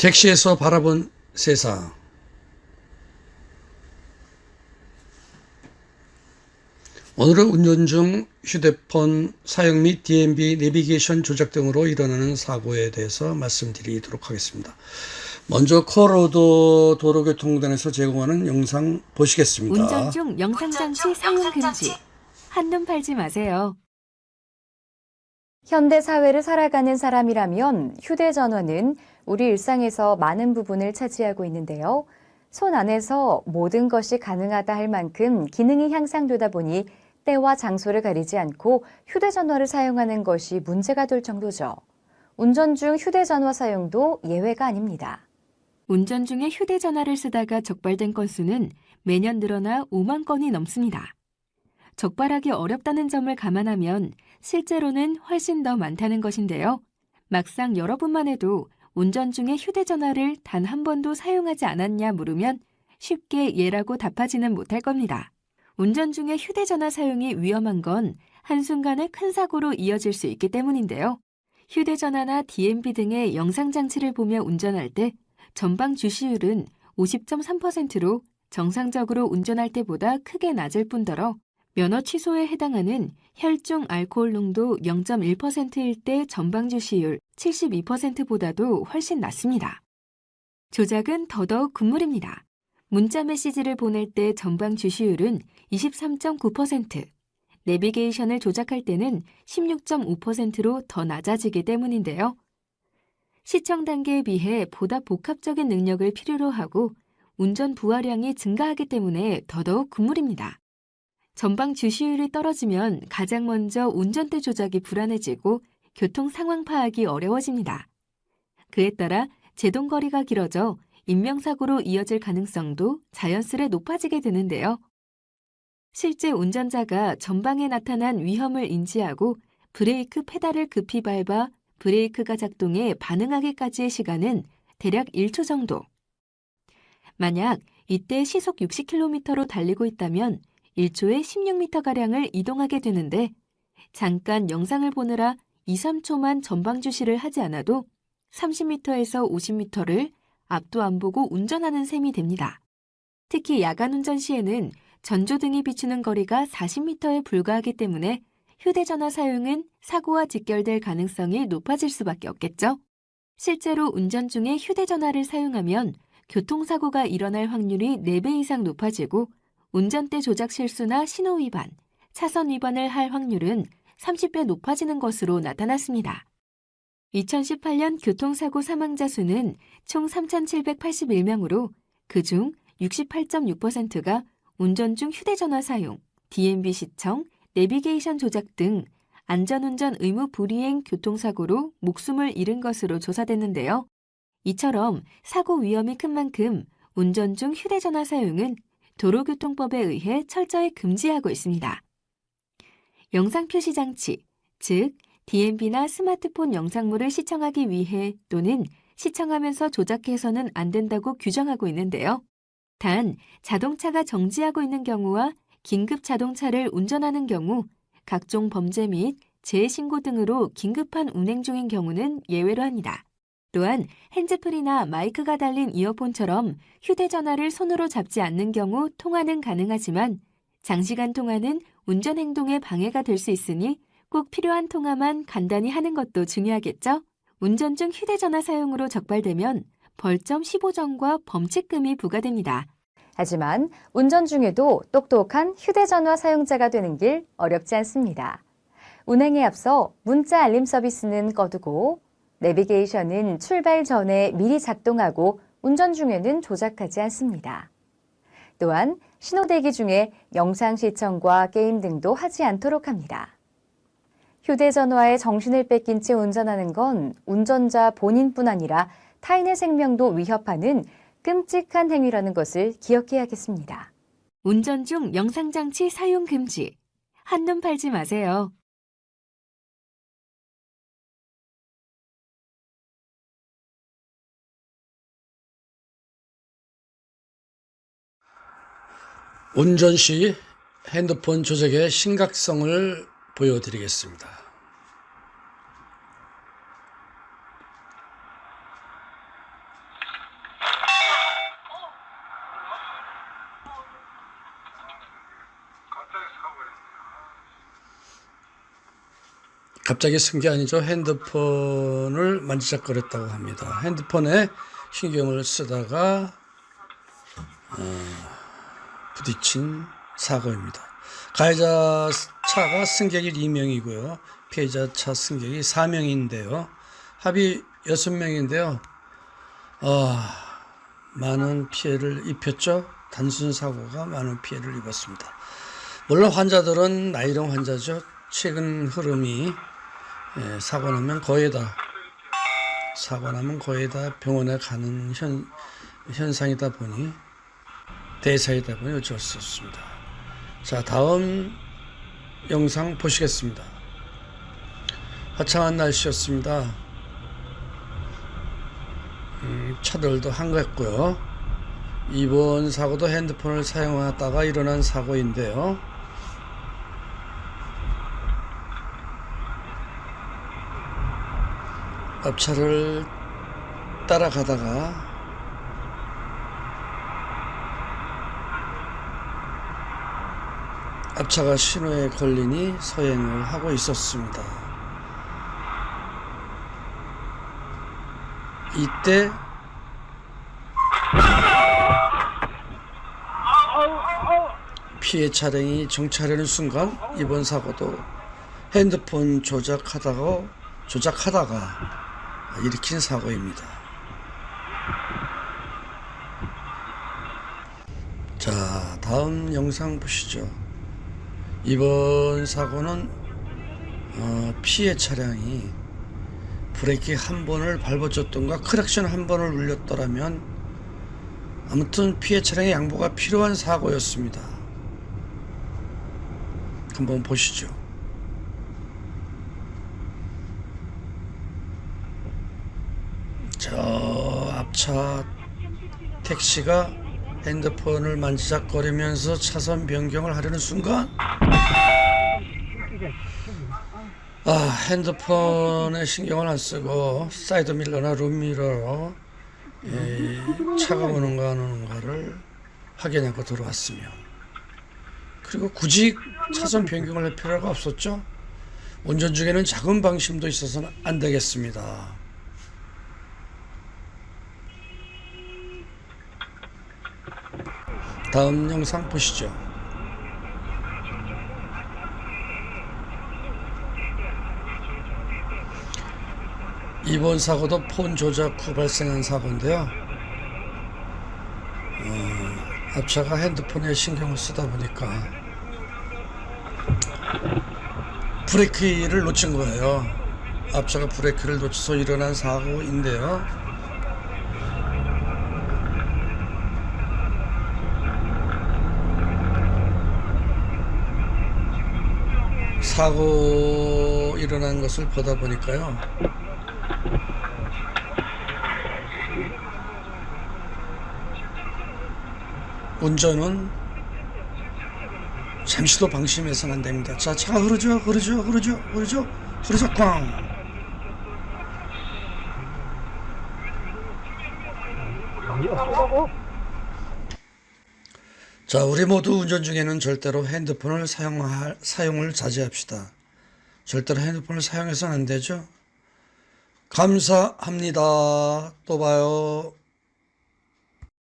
택시에서 바라본 세상. 오늘은 운전 중 휴대폰 사용 및 DMB 내비게이션 조작 등으로 일어나는 사고에 대해서 말씀드리도록 하겠습니다. 먼저 콜로라도 도로교통공단에서 제공하는 영상 보시겠습니다. 운전 중 영상장치 사용 금지. 한눈 팔지 마세요. 현대 사회를 살아가는 사람이라면 휴대전화는 우리 일상에서 많은 부분을 차지하고 있는데요. 손 안에서 모든 것이 가능하다 할 만큼 기능이 향상되다 보니 때와 장소를 가리지 않고 휴대전화를 사용하는 것이 문제가 될 정도죠. 운전 중 휴대전화 사용도 예외가 아닙니다. 운전 중에 휴대전화를 쓰다가 적발된 건수는 매년 늘어나 5만 건이 넘습니다. 적발하기 어렵다는 점을 감안하면 실제로는 훨씬 더 많다는 것인데요. 막상 여러분만 해도 운전 중에 휴대전화를 단 한 번도 사용하지 않았냐 물으면 쉽게 예라고 답하지는 못할 겁니다. 운전 중에 휴대전화 사용이 위험한 건 한순간에 큰 사고로 이어질 수 있기 때문인데요. 휴대전화나 DMB 등의 영상장치를 보며 운전할 때 전방 주시율은 50.3%로 정상적으로 운전할 때보다 크게 낮을 뿐더러 면허 취소에 해당하는 혈중 알코올 농도 0.1%일 때 전방 주시율 72%보다도 훨씬 낮습니다. 조작은 더더욱 금물입니다. 문자 메시지를 보낼 때 전방 주시율은 23.9%, 내비게이션을 조작할 때는 16.5%로 더 낮아지기 때문인데요. 시청 단계에 비해 보다 복합적인 능력을 필요로 하고 운전 부하량이 증가하기 때문에 더더욱 금물입니다. 전방 주시율이 떨어지면 가장 먼저 운전대 조작이 불안해지고 교통 상황 파악이 어려워집니다. 그에 따라 제동거리가 길어져 인명사고로 이어질 가능성도 자연스레 높아지게 되는데요. 실제 운전자가 전방에 나타난 위험을 인지하고 브레이크 페달을 급히 밟아 브레이크가 작동해 반응하기까지의 시간은 대략 1초 정도. 만약 이때 시속 60km로 달리고 있다면 1초에 16m가량을 이동하게 되는데 잠깐 영상을 보느라 2, 3초만 전방 주시를 하지 않아도 30m에서 50m를 앞도 안 보고 운전하는 셈이 됩니다. 특히 야간 운전 시에는 전조등이 비추는 거리가 40m에 불과하기 때문에 휴대전화 사용은 사고와 직결될 가능성이 높아질 수밖에 없겠죠. 실제로 운전 중에 휴대전화를 사용하면 교통사고가 일어날 확률이 4배 이상 높아지고 운전대 조작 실수나 신호 위반, 차선 위반을 할 확률은 30배 높아지는 것으로 나타났습니다. 2018년 교통사고 사망자 수는 총 3,781명으로 그중 68.6%가 운전 중 휴대전화 사용, DMB 시청, 내비게이션 조작 등 안전운전 의무 불이행 교통사고로 목숨을 잃은 것으로 조사됐는데요. 이처럼 사고 위험이 큰 만큼 운전 중 휴대전화 사용은 도로교통법에 의해 철저히 금지하고 있습니다. 영상 표시 장치, 즉 DMB나 스마트폰 영상물을 시청하기 위해 또는 시청하면서 조작해서는 안 된다고 규정하고 있는데요. 단, 자동차가 정지하고 있는 경우와 긴급 자동차를 운전하는 경우, 각종 범죄 및 재해 신고 등으로 긴급한 운행 중인 경우는 예외로 합니다. 또한 핸즈프리나 마이크가 달린 이어폰처럼 휴대전화를 손으로 잡지 않는 경우 통화는 가능하지만 장시간 통화는 운전 행동에 방해가 될 수 있으니 꼭 필요한 통화만 간단히 하는 것도 중요하겠죠? 운전 중 휴대전화 사용으로 적발되면 벌점 15점과 범칙금이 부과됩니다. 하지만 운전 중에도 똑똑한 휴대전화 사용자가 되는 길 어렵지 않습니다. 운행에 앞서 문자 알림 서비스는 꺼두고 내비게이션은 출발 전에 미리 작동하고 운전 중에는 조작하지 않습니다. 또한 신호대기 중에 영상 시청과 게임 등도 하지 않도록 합니다. 휴대전화에 정신을 뺏긴 채 운전하는 건 운전자 본인뿐 아니라 타인의 생명도 위협하는 끔찍한 행위라는 것을 기억해야겠습니다. 운전 중 영상장치 사용 금지. 한눈 팔지 마세요. 운전 시 핸드폰 조작의 심각성을 보여드리겠습니다. 갑자기 쓴 게 아니죠. 핸드폰을 만지작거렸다고 합니다. 핸드폰에 신경을 쓰다가 부딪힌 사고입니다. 가해자 차가 승객이 2명이고요. 피해자 차 승객이 4명인데요. 합의 6명인데요. 많은 피해를 입혔죠. 단순 사고가 많은 피해를 입었습니다. 물론 환자들은 나이령 환자죠. 최근 흐름이 사고 나면 거의 다 병원에 가는 현상이다 보니 대사이다 보니 어쩔 수 없습니다. 자, 다음 영상 보시겠습니다. 화창한 날씨였습니다. 차들도 한가했고요. 이번 사고도 핸드폰을 사용하다가 일어난 사고인데요. 앞차를 따라가다가 앞차가 신호에 걸리니 서행을 하고 있었습니다. 이때 피해 차량이 정차하려는 순간 이번 사고도 핸드폰 조작하다가 일으킨 사고입니다. 자, 다음 영상 보시죠. 이번 사고는 피해 차량이 브레이크 한 번을 밟아줬던가 크랙션 한 번을 눌렸더라면 아무튼 피해 차량의 양보가 필요한 사고였습니다. 한번 보시죠. 저 앞차 택시가 핸드폰을 만지작거리면서 차선 변경을 하려는 순간 핸드폰에 신경을 안 쓰고 사이드밀러나 룸미러로 차가 오는가 안 오는가를 확인하고 들어왔으면, 그리고 굳이 차선 변경을 할 필요가 없었죠. 운전 중에는 작은 방심도 있어서는 안 되겠습니다. 다음 영상 보시죠. 이번 사고도 폰 조작 후 발생한 사고인데요. 앞차가 핸드폰에 신경을 쓰다 보니까 브레이크를 놓친 거예요. 앞차가 브레이크를 놓쳐서 일어난 사고인데요. 사고 일어난 것을 보다 보니까요. 운전은 잠시도 방심해서는 안 됩니다. 자, 차가 흐르죠. 꽝. 자, 우리 모두 운전 중에는 절대로 핸드폰을 사용을 자제합시다. 절대로 핸드폰을 사용해서는 안 되죠. 감사합니다. 또 봐요.